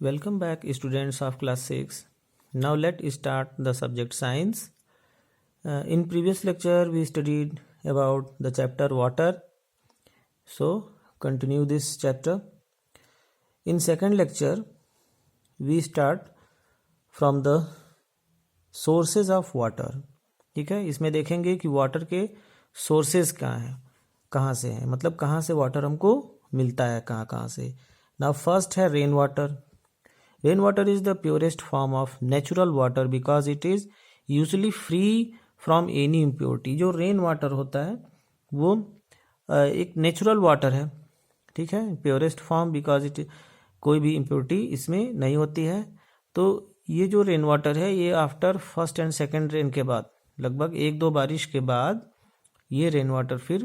Welcome back, students of class 6. Now let's start the subject science. In previous lecture, we studied about the chapter water. So, continue this chapter. In second lecture, we start from the sources of water. ठीक है, इसमें देखेंगे कि water के sources कहाँ से हैं, मतलब कहाँ से वाटर हमको मिलता है, कहाँ से. नाउ फर्स्ट है rain water. Rain water is the purest form of natural water because it is usually free from any impurity. जो रेन वाटर होता है वो एक नेचुरल वाटर है, ठीक है, प्योरेस्ट फॉर्म बिकॉज इट कोई भी इम्प्योरिटी इसमें नहीं होती है. तो ये जो रेन वाटर है ये after first and second rain के बाद, लगभग 1-2 बारिश के बाद ये रेन वाटर फिर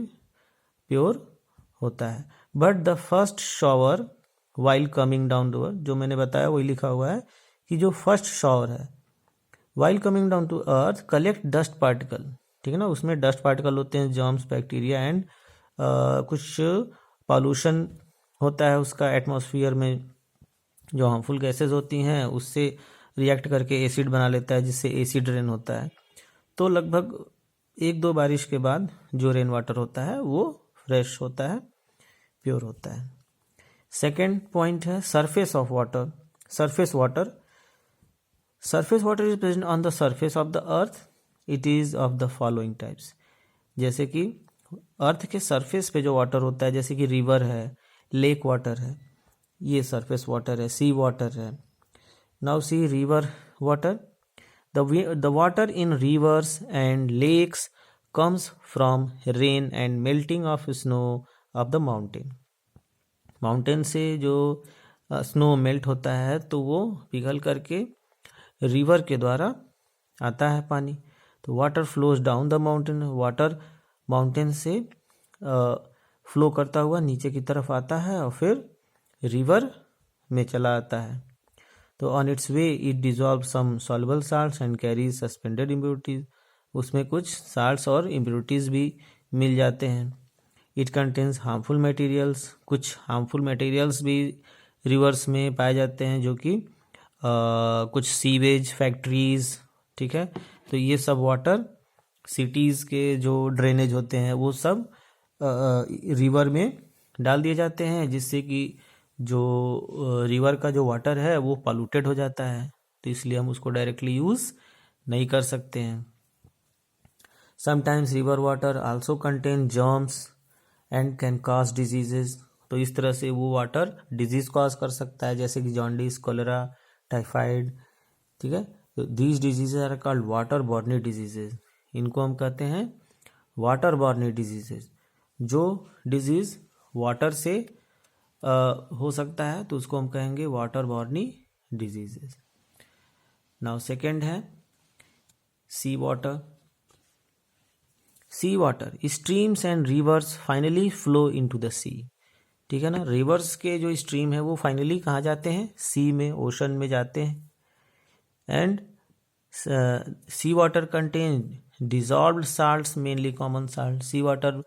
प्योर होता है. But the first shower while coming down to earth, जो मैंने बताया वही लिखा हुआ है कि जो फर्स्ट शॉवर है while coming down to earth collect dust particle, ठीक है ना, उसमें डस्ट पार्टिकल होते हैं, जर्म्स, बैक्टीरिया एंड कुछ पॉल्यूशन होता है उसका एटमॉस्फेयर में, जो हार्मफुल गैसेज होती हैं उससे रिएक्ट करके एसिड बना लेता है जिससे एसिड रेन होता है. तो लगभग 1-2 बारिश के बाद जो रेन वाटर होता है वो फ्रेश होता है, प्योर होता है. सेकेंड पॉइंट है surface of water. Surface water is present on the surface of the earth. It is of the following types. जैसे कि अर्थ के सरफेस पे जो वाटर होता है, जैसे कि रिवर है, लेक वाटर है, ये सरफेस वाटर है. सी वाटर है. Now see river water. The water in rivers and lakes comes from rain and melting of snow of the mountain. Mountain से जो स्नो मेल्ट होता है तो वो पिघल करके रिवर के द्वारा आता है पानी. तो water flows down the mountain. Water mountain से फ्लो करता हुआ नीचे की तरफ आता है और फिर रिवर में चला आता है. तो on its way it dissolve some soluble salts and carries suspended impurities. उसमें कुछ साल्ट्स और इम्प्योरिटीज भी मिल जाते हैं. It contains harmful materials. कुछ हार्मफुल मटेरियल्स भी रिवर्स में पाए जाते हैं, जो कि कुछ सीवेज फैक्ट्रीज, ठीक है. तो ये सब वाटर सिटीज़ के जो ड्रेनेज होते हैं वो सब रिवर में डाल दिए जाते हैं, जिससे कि जो रिवर का जो वाटर है वो पॉल्यूटेड हो जाता है. तो इसलिए हम उसको डायरेक्टली यूज़ नहीं कर सकते हैं. Sometimes river water also contain germs and can cause diseases. तो इस तरह से वो वाटर डिजीज कॉज कर सकता है, जैसे कि जॉन्डिस, कोलेरा, टाइफाइड, ठीक है. तो these diseases are called water borne diseases. इनको हम कहते हैं वाटर बॉर्नी डिजीजेज. जो डिजीज वाटर से हो सकता है तो उसको हम कहेंगे water borne diseases. Now second है sea water. Sea water streams and rivers finally flow into the sea. ठीक है ना, रिवर्स के जो स्ट्रीम है वो फाइनली कहाँ जाते हैं, सी में, ओशन में जाते हैं. And sea water contain dissolved salts, mainly common salt. Sea water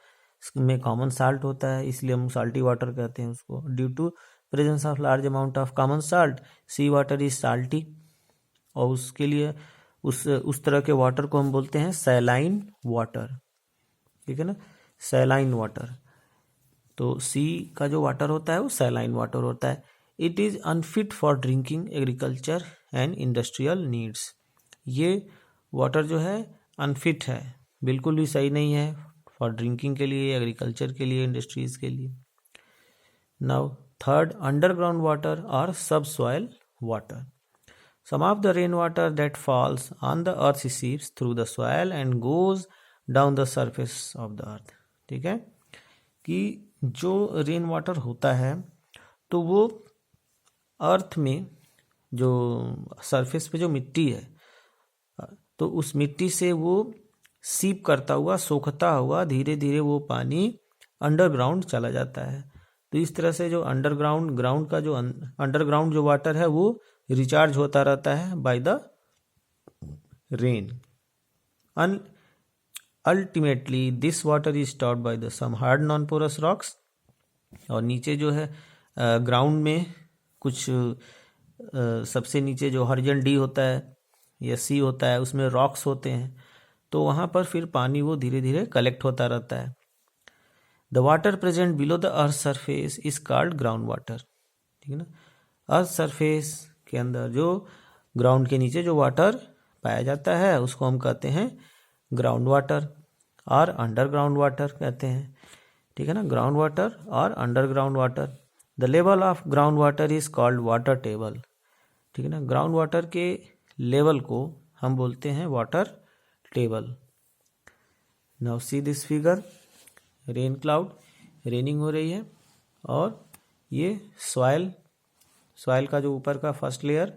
में कॉमन साल्ट होता है, इसलिए हम साल्टी वाटर कहते हैं उसको. Due to presence of large amount of common salt sea water is salty. और उसके लिए उस तरह के वाटर को हम बोलते हैं सैलाइन वाटर, ठीक है ना, सैलाइन वाटर. तो सी का जो वाटर होता है वो सैलाइन वाटर होता है. It is unfit for drinking, agriculture and industrial needs. ये वाटर जो है अनफिट है, बिल्कुल भी सही नहीं है फॉर ड्रिंकिंग के लिए, एग्रीकल्चर के लिए, इंडस्ट्रीज के लिए. नाउ थर्ड, अंडरग्राउंड वाटर और सब soil water. Some of the rainwater that falls on the earth seeps through the soil and goes down the surface of the earth. ठीक है, कि जो रेन वाटर होता है तो वो अर्थ में जो सरफेस पे जो मिट्टी है तो उस मिट्टी से वो सीप करता हुआ, सोखता हुआ धीरे धीरे वो पानी अंडरग्राउंड चला जाता है. तो इस तरह से जो अंडरग्राउंड जो वाटर है वो रिचार्ज होता रहता है by the rain. Ultimately this water is stored by the some hard non porous rocks. और नीचे जो है ग्राउंड में कुछ सबसे नीचे जो हॉरिजॉन डी होता है या सी होता है उसमें रॉक्स होते हैं, तो वहाँ पर फिर पानी वो धीरे धीरे कलेक्ट होता रहता है। The water present below the earth surface is called ground water, ठीक है ना। अर्थ सरफेस के अंदर जो ग्राउंड के नीचे जो वाटर पाया जाता है उसको हम कहते हैं ग्राउंड वाटर और अंडरग्राउंड वाटर कहते हैं, ठीक है ना। ग्राउंड वाटर और underground water. The level of ground water is called water table, ठीक है ना। ग्राउंड वाटर के लेवल को हम बोलते हैं water table. Now see this figure, rain cloud, raining हो रही है और ये सॉइल का जो ऊपर का फर्स्ट लेयर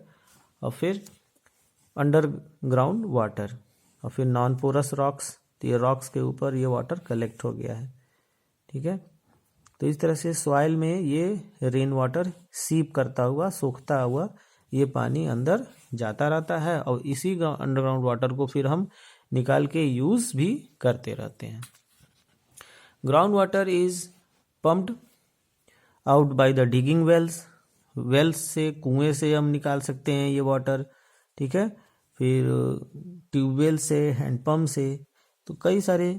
और फिर अंडरग्राउंड वाटर और फिर नॉन पोरस रॉक्स, तो ये रॉक्स के ऊपर ये वाटर कलेक्ट हो गया है, ठीक है। तो इस तरह से सॉइल में ये रेन वाटर सीप करता हुआ, सोखता हुआ ये पानी अंदर जाता रहता है और इसी अंडरग्राउंड वाटर को फिर हम निकाल के यूज भी करते रहते हैं। Ground water is pumped out by the digging wells से, कुएं से हम निकाल सकते हैं ये वाटर, ठीक है। फिर ट्यूबवेल से, हैंडपम्प से, तो कई सारे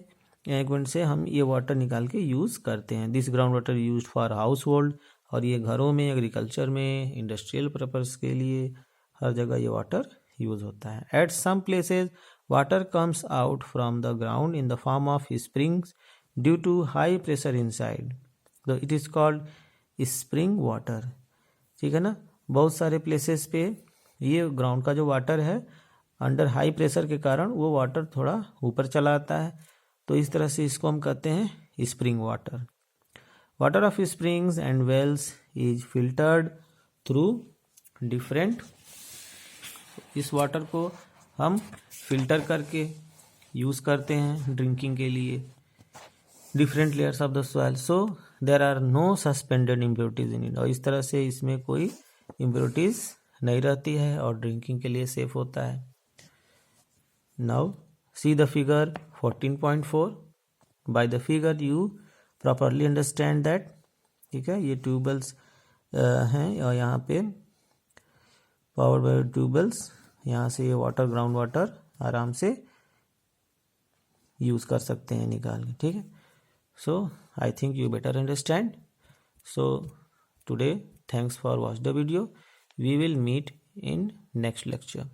इक्विपमेंट से हम ये वाटर निकाल के यूज़ करते हैं। This ground water use for house hold, और ये घरों में, एग्रीकल्चर में, इंडस्ट्रियल पर्पस के लिए हर जगह ये वाटर यूज होता है। At some places water comes out from the ground in the form of springs due to high pressure inside, तो it is called spring water, ठीक है ना। बहुत सारे प्लेसेस पे ये ग्राउंड का जो वाटर है अंडर हाई प्रेशर के कारण वो वाटर थोड़ा ऊपर चला आता है, तो इस तरह से इसको हम कहते हैं spring water. Water of springs and wells is filtered through different, इस वाटर को हम फिल्टर करके यूज़ करते हैं ड्रिंकिंग के लिए। Different layers of the soil, so there are no suspended impurities in it, और इस तरह से इसमें कोई इम्प्योरिटीज नहीं रहती है और ड्रिंकिंग के लिए सेफ होता है। Now see the figure 14.4, by the figure you properly understand that, ठीक है। ये ट्यूबवेल्स हैं और यहाँ पे पावर बाय ट्यूबवेल्स, यहाँ से ये वाटर, ग्राउंड वाटर आराम से यूज़ कर सकते हैं निकाल के, ठीक है। So I think you better understand. So today, thanks for watch the video. We will meet in next lecture.